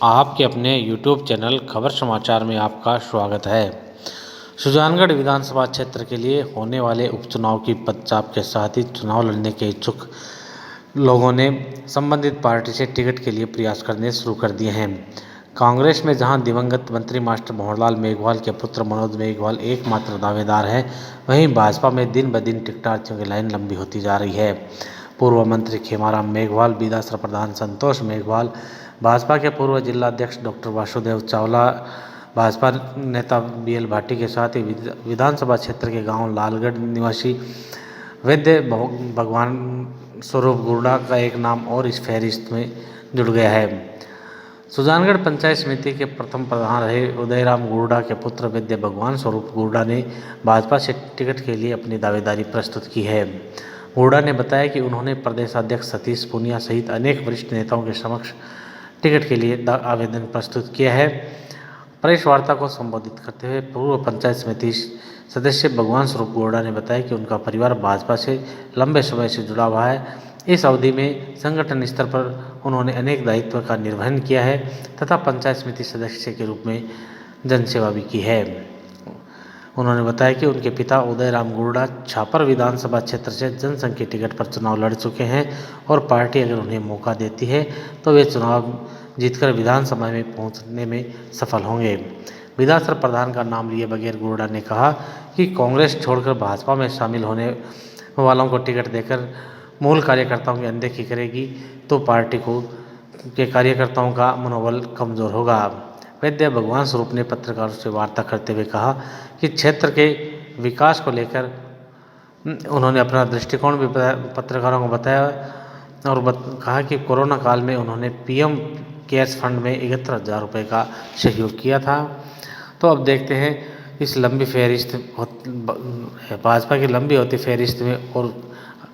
आपके अपने YouTube channel खबर समाचार में आपका स्वागत है। सुजानगढ़ विधानसभा क्षेत्र के लिए होने वाले उपचुनाव की पदचाप के साथ ही चुनाव लड़ने के इच्छुक लोगों ने संबंधित पार्टी से टिकट के लिए प्रयास करने शुरू कर दिए हैं। कांग्रेस में जहां दिवंगत मंत्री मास्टर भंवरलाल मेघवाल के पुत्र मनोज मेघवाल एकमात्र दावेदार हैं, वहीं भाजपा में दिन ब दिन टिकटार्थियों की लाइन लंबी होती जा रही है। पूर्व मंत्री खेमाराम मेघवाल, बीदासर प्रधान संतोष मेघवाल, भाजपा के पूर्व जिलाध्यक्ष डॉक्टर वासुदेव चावला, भाजपा नेता BL भाटी के साथ ही विधानसभा क्षेत्र के गांव लालगढ़ निवासी वैद्य भगवान स्वरूप गुर्डा का एक नाम और इस फहरिस्त में जुड़ गया है। सुजानगढ़ पंचायत समिति के प्रथम प्रधान रहे उदयराम गुर्डा के पुत्र वैद्य भगवान स्वरूप गुर्डा ने भाजपा से टिकट के लिए अपनी दावेदारी प्रस्तुत की है। गुर्डा ने बताया कि उन्होंने प्रदेशाध्यक्ष सतीश पूनिया सहित अनेक वरिष्ठ नेताओं के समक्ष टिकट के लिए आवेदन प्रस्तुत किया है। प्रेस वार्ता को संबोधित करते हुए पूर्व पंचायत समिति सदस्य भगवान स्वरूप गुर्डा ने बताया कि उनका परिवार भाजपा से लंबे समय से जुड़ा हुआ है। इस अवधि में संगठन स्तर पर उन्होंने अनेक दायित्व का निर्वहन किया है तथा पंचायत समिति सदस्य के रूप में जनसेवा भी की है। उन्होंने बताया कि उनके पिता उदयराम गुर्डा छापर विधानसभा क्षेत्र से जनसंघ के टिकट पर चुनाव लड़ चुके हैं और पार्टी अगर उन्हें मौका देती है तो वे चुनाव जीतकर विधानसभा में पहुंचने में सफल होंगे। विधानसभा प्रधान का नाम लिए बगैर गुर्डा ने कहा कि कांग्रेस छोड़कर भाजपा में शामिल होने वालों को टिकट देकर मूल कार्यकर्ताओं की अनदेखी करेगी तो पार्टी के कार्यकर्ताओं का मनोबल कमजोर होगा। वैद्य भगवान स्वरूप ने पत्रकारों से वार्ता करते हुए कहा कि क्षेत्र के विकास को लेकर उन्होंने अपना दृष्टिकोण भी पत्रकारों को बताया और कहा कि कोरोना काल में उन्होंने PM केयर्स फंड में 71,000 रुपये का सहयोग किया था। तो अब देखते हैं इस लंबी फहरिस्त भाजपा की लंबी होती फहरिस्त में और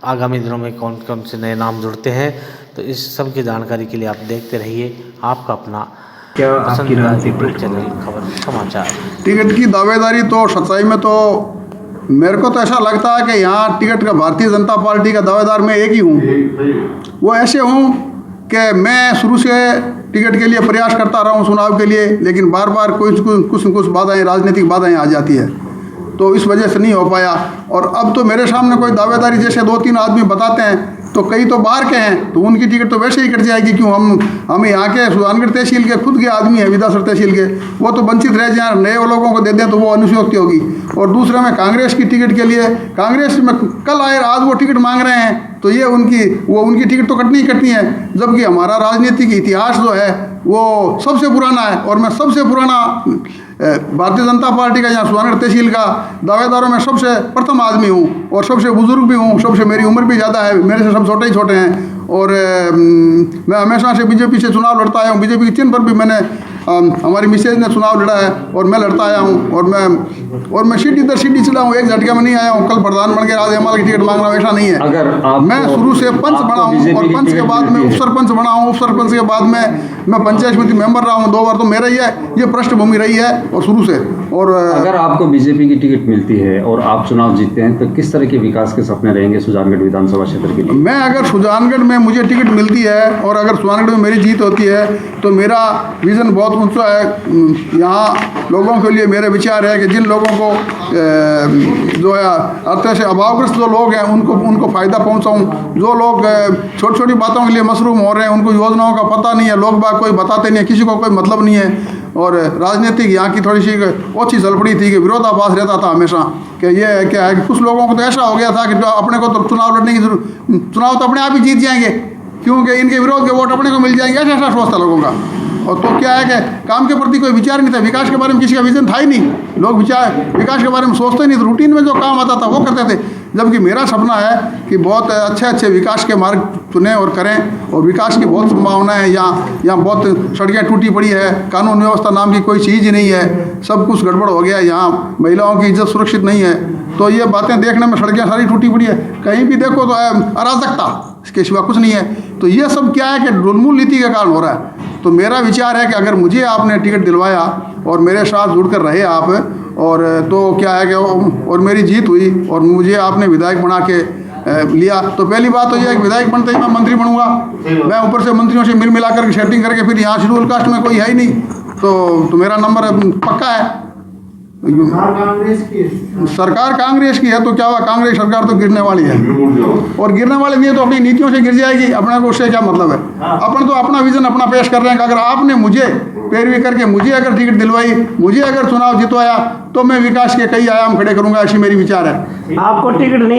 आगामी दिनों में कौन कौन से नए नाम जुड़ते हैं। तो इस सब की जानकारी के लिए आप देखते रहिए आपका अपना पसंदीदा चैनल खबर समाचार। टिकट की दावेदारी तो सच्चाई में तो मेरे को तो ऐसा लगता है कि यहाँ टिकट का भारतीय जनता पार्टी का दावेदार मैं एक ही हूँ। वो ऐसे हूँ कि मैं शुरू से टिकट के लिए प्रयास करता रहा हूँ चुनाव के लिए, लेकिन बार बार कुछ बाधाएं, राजनीतिक बाधाएं आ जाती है, तो इस वजह से नहीं हो पाया। और अब तो मेरे सामने कोई दावेदारी जैसे 2-3 आदमी बताते हैं तो कई तो बाहर के हैं, तो उनकी टिकट तो वैसे ही कट जाएगी। क्यों हम यहाँ के सुजानगढ़ तहसील के खुद के आदमी हैं, विधासर तहसील के, वो तो वंचित रह जाए, नए लोगों को दे दें तो वो अनुशोक्ति होगी। और दूसरा में कांग्रेस की टिकट के लिए, कांग्रेस में कल आए आज वो टिकट मांग रहे हैं, तो ये उनकी टिकट तो कटनी ही कटनी है। जबकि हमारा राजनीतिक इतिहास जो है वो सबसे पुराना है और मैं सबसे पुराना भारतीय जनता पार्टी का यहाँ सुजानगढ़ तहसील का दावेदारों में सबसे प्रथम आदमी हूँ और सबसे बुजुर्ग भी हूँ। सबसे मेरी उम्र भी ज़्यादा है, मेरे से सब छोटे ही छोटे हैं। और मैं हमेशा से बीजेपी से चुनाव लड़ता आया हूँ। बीजेपी के चिन्ह पर भी मैंने हमारी मिसेज ने चुनाव लड़ा है और मैं लड़ता आया हूँ। और मैं सीट इधर सीट चला हूँ, एक झटके में नहीं आया हूँ। कल प्रधान बन के आज एमएलए की टिकट मांग रहा हूँ, ऐसा नहीं है। मैं शुरू से पंच बना हूँ और पंच के बाद में उप सरपंच बना हूँ। उप सरपंच के बाद में मैं पंचायत समिति मेंबर रहा हूँ 2 बार, तो मेरा ये पृष्ठभूमि रही है और शुरू से। और अगर आपको बीजेपी की टिकट मिलती है और आप चुनाव जीतते हैं तो किस तरह के विकास के सपने रहेंगे सुजानगढ़ विधानसभा क्षेत्र के लिए? मैं अगर सुजानगढ़ में मुझे टिकट मिलती है और अगर सुजानगढ़ में मेरी जीत होती है तो मेरा विजन बहुत ऊंचा है। यहाँ लोगों के लिए मेरे विचार है कि जिन लोगों को जो है अर्थ से अभावग्रस्त जो लोग हैं उनको फ़ायदा पहुँचाऊँ। जो लोग छोटी छोटी बातों के लिए मशरूम हो रहे हैं, उनको योजनाओं का पता नहीं है, लोग बाग कोई बताते नहीं है, किसी को कोई मतलब नहीं है। और राजनीतिक यहाँ की थोड़ी सी ओछी जलपड़ी थी कि विरोधाभास रहता था हमेशा कि ये क्या है कि कुछ लोगों को तो ऐसा हो गया था कि अपने को तो चुनाव लड़ने की चुनाव तो अपने आप ही जीत जाएंगे क्योंकि इनके विरोध के वोट अपने को मिल जाएंगे, ऐसा सोच था लोगों का। और तो क्या है कि काम के प्रति कोई विचार नहीं था, विकास के बारे में किसी का विजन था ही नहीं। लोग विकास के बारे में सोचते नहीं थे, रूटीन में जो काम आता था वो करते थे। जबकि मेरा सपना है कि बहुत अच्छे विकास के मार्ग चुनें और करें और विकास की बहुत संभावना है। यहाँ बहुत सड़कें टूटी पड़ी है, कानून व्यवस्था नाम की कोई चीज़ ही नहीं है, सब कुछ गड़बड़ हो गया है। यहाँ महिलाओं की इज्जत सुरक्षित नहीं है। तो ये बातें देखने में सड़कें सारी टूटी पड़ी है, कहीं भी देखो तो अराजकता, इसके सिवा कुछ नहीं है। तो ये सब क्या है कि दुर्मूल नीति के कारण हो रहा है। तो मेरा विचार है कि अगर मुझे आपने टिकट दिलवाया और मेरे साथ जुड़कर रहे आप और तो क्या है कि और मेरी जीत हुई और मुझे आपने विधायक बना के लिया। तो पहली बात तो यह है कि विधायक बनते ही मैं मंत्री बनूंगा, मैं ऊपर से मंत्रियों से मिल मिला करके सेटिंग करके, फिर यहाँ शेड्यूल कास्ट में कोई है ही नहीं तो मेरा नंबर पक्का है। सरकार कांग्रेस की है तो क्या हुआ, कांग्रेस सरकार तो गिरने वाली है, और गिरने वाली नहीं है तो अपनी नीतियों से गिर जाएगी। अपने को उससे क्या मतलब है? अपन तो अपना विजन अपना पेश कर रहे हैं कि अगर आपने मुझे पैरवी करके मुझे अगर टिकट दिलवाई, मुझे अगर चुनाव जितवाया तो मैं विकास के कई आयाम खड़े करूंगा, ऐसी मेरी विचार है। आपको टिकट नहीं